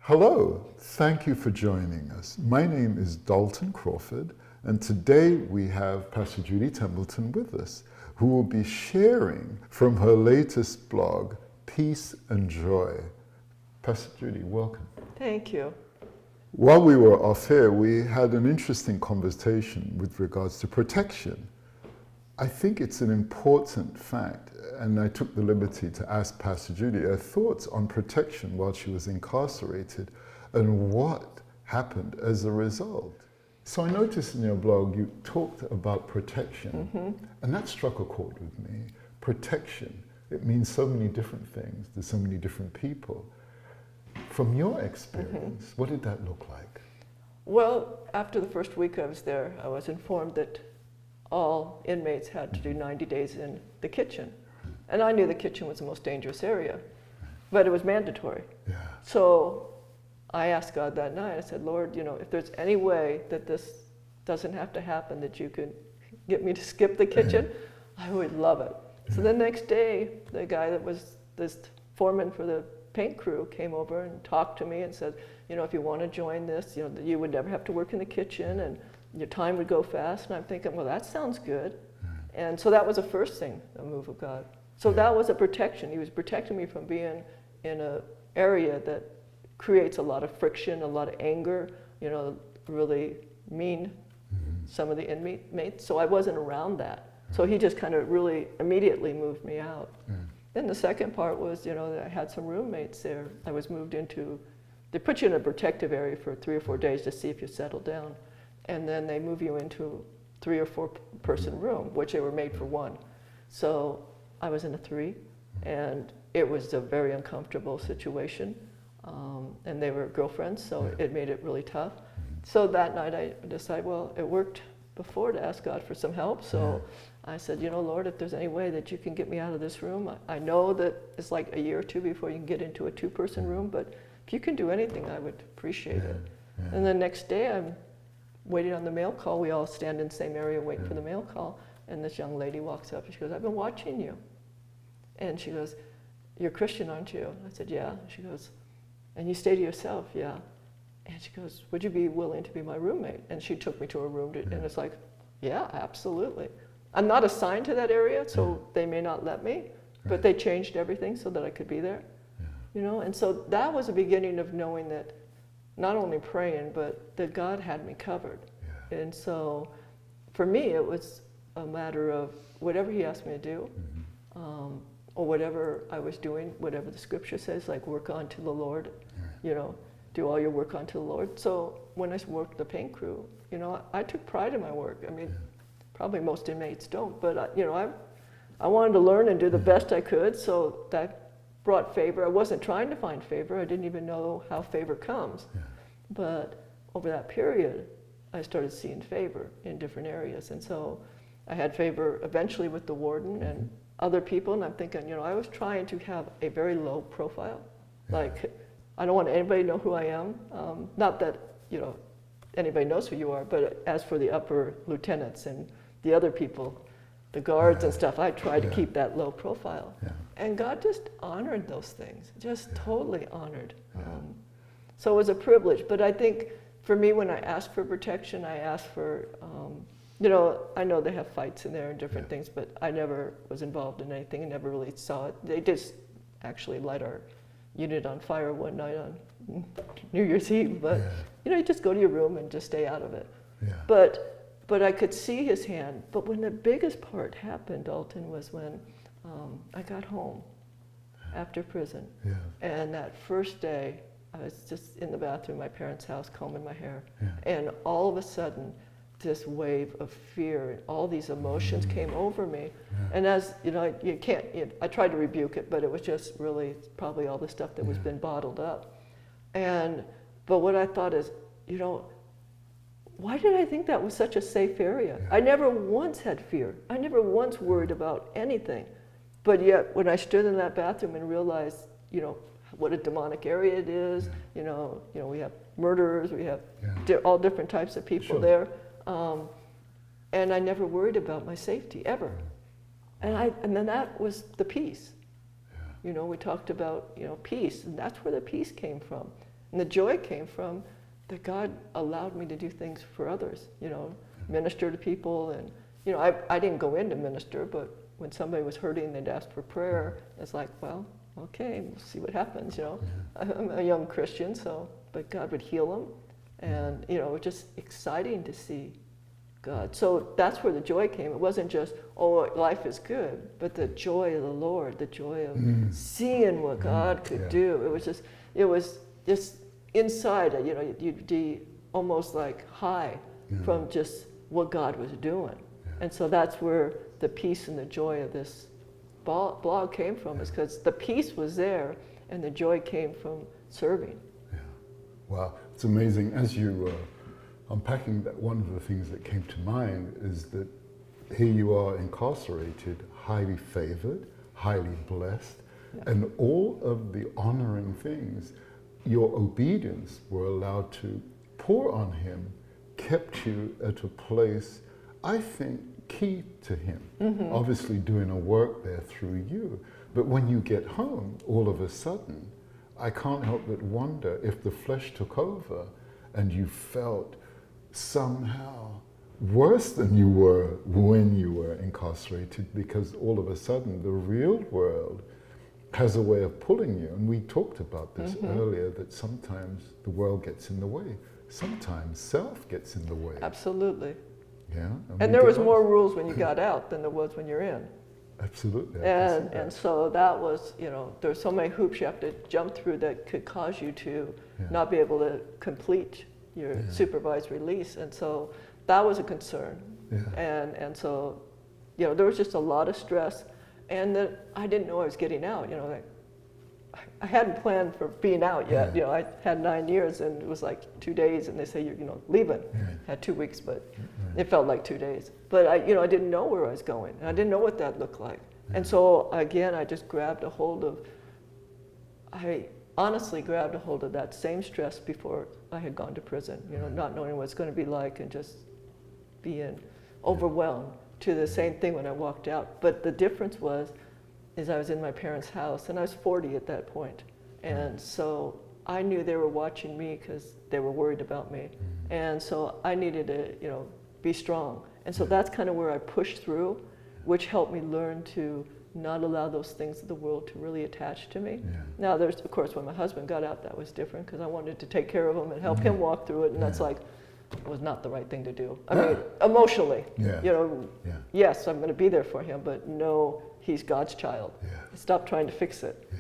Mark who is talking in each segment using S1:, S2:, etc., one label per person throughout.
S1: Hello, thank you for joining us. My name is Dalton Crawford, and today we have Pastor Judy Templeton with us, who will be sharing from her latest blog, Peace and Joy. Pastor Judy, welcome.
S2: Thank you.
S1: While we were off here, we had an interesting conversation with regards to protection. I think it's an important fact, and I took the liberty to ask Pastor Judy her thoughts on protection while she was incarcerated and what happened as a result. So I noticed in your blog you talked about protection, and that struck a chord with me. Protection, it means so many different things to so many different people. From your experience, what did that look like?
S2: Well, after the first week I was there, I was informed that all inmates had to do 90 days in the kitchen. And I knew the kitchen was the most dangerous area, but it was mandatory.
S1: Yeah.
S2: So I asked God that night, I said, Lord, if there's any way that this doesn't have to happen, that you could get me to skip the kitchen, I would love it. So the next day, the guy that was this foreman for the paint crew came over and talked to me and said, if you want to join this, you would never have to work in the kitchen and your time would go fast. And I'm thinking, well, that sounds good. And so that was the first thing, a move of God. So that was a protection. He was protecting me from being in an area that creates a lot of friction, a lot of anger, really mean some of the inmates. So I wasn't around that. So he just kind of really immediately moved me out. Then the second part was, that I had some roommates there. I was moved into, they put you in a protective area for 3 or 4 days to see if you settle down. And then they move you into a 3 or 4 person room, which they were made for one. So I was in a 3, and it was a very uncomfortable situation. And they were girlfriends, so it made it really tough. So that night I decided, well, it worked before to ask God for some help. So I said, Lord, if there's any way that you can get me out of this room, I know that it's like a year or 2 before you can get into a 2-person room, but if you can do anything, I would appreciate it. And the next day I'm waiting on the mail call. We all stand in the same area waiting for the mail call. And this young lady walks up and she goes, I've been watching you. And she goes, you're Christian, aren't you? I said, yeah. She goes, and you stay to yourself? Yeah. And she goes, would you be willing to be my roommate? And she took me to her room, and it's like, yeah, absolutely. I'm not assigned to that area, so they may not let me, but they changed everything so that I could be there. And so that was the beginning of knowing that not only praying, but that God had me covered. And so for me, it was a matter of whatever he asked me to do, or whatever I was doing, whatever the scripture says, like work unto the Lord, do all your work unto the Lord. So when I worked the paint crew, I took pride in my work. I mean, probably most inmates don't, but I wanted to learn and do the best I could, so that brought favor. I wasn't trying to find favor. I didn't even know how favor comes. But over that period, I started seeing favor in different areas. And so I had favor eventually with the warden and other people. And I'm thinking, I was trying to have a very low profile. Like, I don't want anybody to know who I am. Not that, anybody knows who you are, but as for the upper lieutenants and the other people, the guards and stuff, I tried to keep that low profile. And God just honored those things, just totally honored. So it was a privilege. But I think for me, when I asked for protection, I asked for, I know they have fights in there and different things, but I never was involved in anything and never really saw it. They just actually light our unit on fire one night on New Year's Eve. But, you just go to your room and just stay out of it. But I could see his hand. But when the biggest part happened, Dalton, was when I got home after prison. And that first day, I was just in the bathroom at my parents' house combing my hair. And all of a sudden, this wave of fear and all these emotions came over me. And as, you can't, I tried to rebuke it, but it was just really probably all the stuff that was been bottled up. But what I thought is, why did I think that was such a safe area? I never once had fear. I never once worried about anything. But yet, when I stood in that bathroom and realized, what a demonic area it is, we have murderers, we have all different types of people there. And I never worried about my safety, ever. And then that was the peace. We talked about, peace, and that's where the peace came from. And the joy came from that God allowed me to do things for others, you know, minister to people. And, you know, I didn't go in to minister, but when somebody was hurting, they'd ask for prayer. It's like, well, okay, we'll see what happens, you know. I'm a young Christian, so, but God would heal them. And, you know, it was just exciting to see God. So that's where the joy came. It wasn't just, oh, life is good, but the joy of the Lord, the joy of seeing what God could do. It was just inside, you know, you'd be almost like high from just what God was doing. And so that's where the peace and the joy of this blog came from, is because the peace was there and the joy came from serving.
S1: Yeah. Wow, it's amazing. As you were unpacking that, one of the things that came to mind is that here you are incarcerated, highly favored, highly blessed, and all of the honoring things, your obedience were allowed to pour on him, kept you at a place, I think, key to him. Obviously doing a work there through you. But when you get home, all of a sudden, I can't help but wonder if the flesh took over and you felt somehow worse than you were when you were incarcerated, because all of a sudden the real world has a way of pulling you. And we talked about this earlier, that sometimes the world gets in the way. Sometimes self gets in the way.
S2: Absolutely.
S1: Yeah.
S2: And there was more rules when you got out than there was when you're in.
S1: Absolutely.
S2: And so that was, you know, there's so many hoops you have to jump through that could cause you to not be able to complete your supervised release. And so that was a concern. And so, you know, there was just a lot of stress, and that I didn't know I was getting out. You know, like, I hadn't planned for being out yet. You know, I had 9 years, and it was like 2 days, and they say you're, you know, leaving. Had 2 weeks, but it felt like 2 days. But I, you know, I didn't know where I was going, and I didn't know what that looked like. And so again, I just grabbed a hold of. I honestly grabbed a hold of that same stress before I had gone to prison. You know, not knowing what it's going to be like, and just being overwhelmed. To the same thing when I walked out. But the difference is I was in my parents' house, and I was 40 at that point. And so I knew they were watching me because they were worried about me. And so I needed to, you know, be strong. And so that's kind of where I pushed through, which helped me learn to not allow those things of the world to really attach to me. Now there's, of course, when my husband got out, that was different, because I wanted to take care of him and help him walk through it, and that's like, was not the right thing to do. I mean, emotionally, you know, yes, I'm going to be there for him, but no, he's God's child. Stop trying to fix it.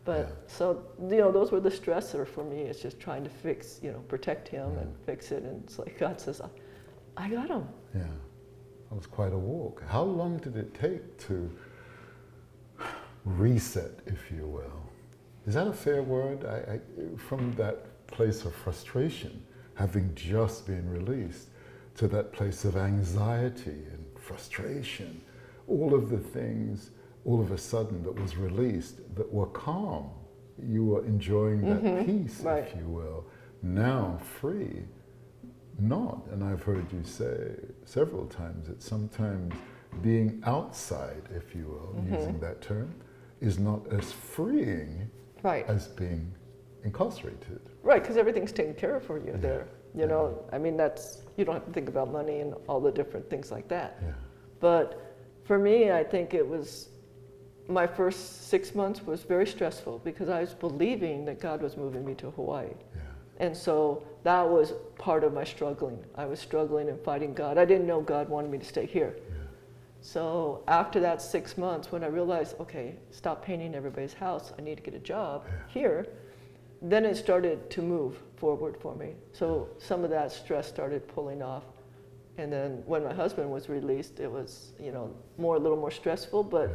S2: But so, you know, those were the stressor for me. It's just trying to fix, you know, protect him and fix it. And it's like God says, I got him.
S1: Yeah, that was quite a walk. How long did it take to reset, if you will? Is that a fair word? From that place of frustration, having just been released, to that place of anxiety and frustration, all of the things, all of a sudden, that was released, that were calm. You were enjoying that peace, if you will. Now free, not. And I've heard you say several times that sometimes being outside, if you will, using that term, is not as freeing as being incarcerated.
S2: Right, because everything's taken care of for you there. You know, I mean, that's, you don't have to think about money and all the different things like that. But for me, I think it was, my first 6 months was very stressful, because I was believing that God was moving me to Hawaii. And so that was part of my struggling. I was struggling and fighting God. I didn't know God wanted me to stay here. So after that 6 months, when I realized, okay, stop painting everybody's house, I need to get a job here, then it started to move forward for me. So some of that stress started pulling off. And then when my husband was released, it was, you know, a little more stressful, but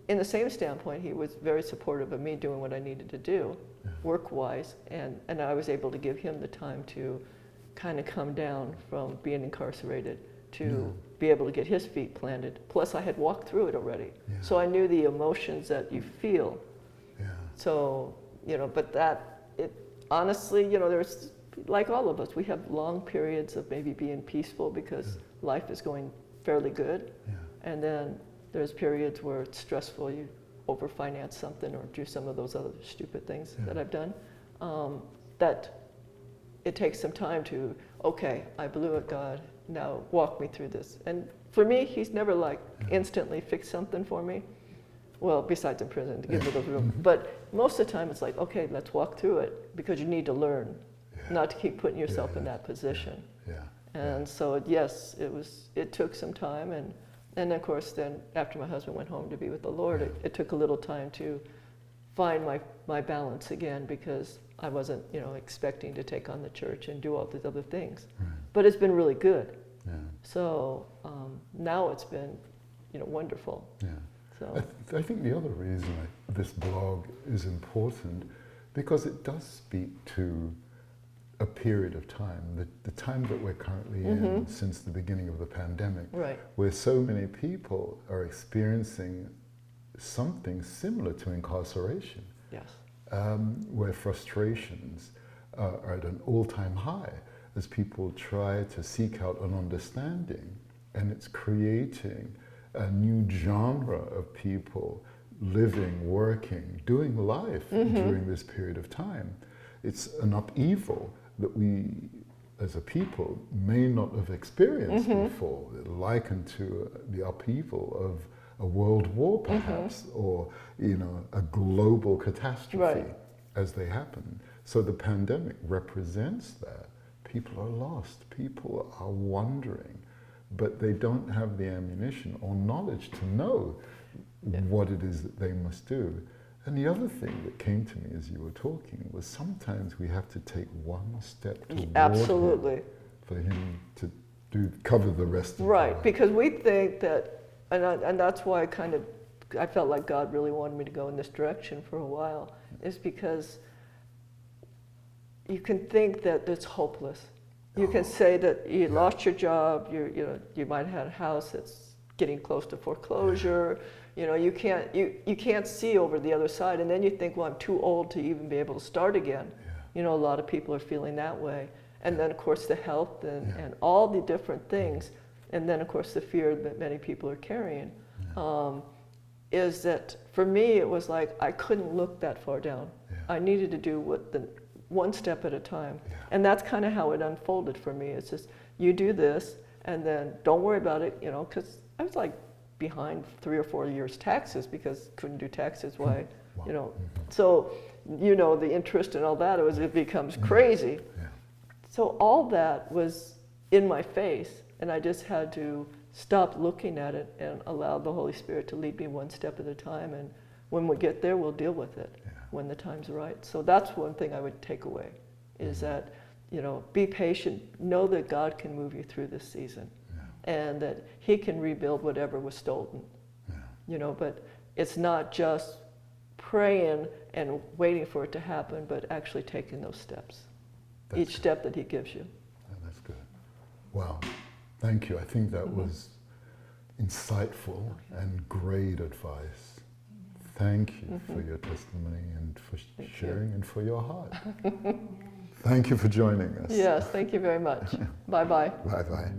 S2: in the same standpoint, he was very supportive of me doing what I needed to do, work-wise, and I was able to give him the time to kind of come down from being incarcerated to be able to get his feet planted. Plus, I had walked through it already. So I knew the emotions that you feel. So, you know, but honestly, you know, there's, like all of us, we have long periods of maybe being peaceful because life is going fairly good. And then there's periods where it's stressful, you overfinance something or do some of those other stupid things that I've done. That it takes some time to, okay, I blew it, God, now walk me through this. And for me, he's never like instantly fixed something for me. Well, besides in prison, to give me the room. But most of the time it's like, okay, let's walk through it, because you need to learn, not to keep putting yourself in that position. And so, yes, it took some time. And of course, then after my husband went home to be with the Lord, it took a little time to find my balance again, because I wasn't, expecting to take on the church and do all these other things. But it's been really good. So now it's been, wonderful. So
S1: I think the other reason this blog is important, because it does speak to a period of time, the time that we're currently in since the beginning of the pandemic, where so many people are experiencing something similar to incarceration, where frustrations are at an all-time high as people try to seek out an understanding, and it's creating a new genre of people living, working, doing life during this period of time. It's an upheaval that we as a people may not have experienced before, likened to the upheaval of a world war perhaps, or a global catastrophe as they happen. So the pandemic represents that. People are lost, people are wondering, but they don't have the ammunition or knowledge to know what it is that they must do. And the other thing that came to me as you were talking was sometimes we have to take one step toward him for him to cover the rest of the life.
S2: Because we think that, and that's why I felt like God really wanted me to go in this direction for a while, is because you can think that it's hopeless. You can say that you lost your job, you might have had a house that's getting close to foreclosure, you can't see over the other side, and then you think, well, I'm too old to even be able to start again. A lot of people are feeling that way. And then of course the health and all the different things, and then of course the fear that many people are carrying, is that for me it was like I couldn't look that far down. I needed to do one step at a time. And that's kind of how it unfolded for me. It's just, you do this, and then don't worry about it, because I was like behind 3 or 4 years taxes because couldn't do taxes. Why, So, the interest and all that, it becomes crazy. So all that was in my face, and I just had to stop looking at it and allow the Holy Spirit to lead me one step at a time. And when we get there, we'll deal with it when the time's right. So that's one thing I would take away, is that, be patient, know that God can move you through this season, and that He can rebuild whatever was stolen. But it's not just praying and waiting for it to happen, but actually taking those steps, each step that He gives you.
S1: That's good. Wow, thank you. I think that was insightful and great advice. Thank you for your testimony and for sharing and for your heart. Thank you for joining us.
S2: Yes, thank you very much. Bye-bye.
S1: Bye-bye.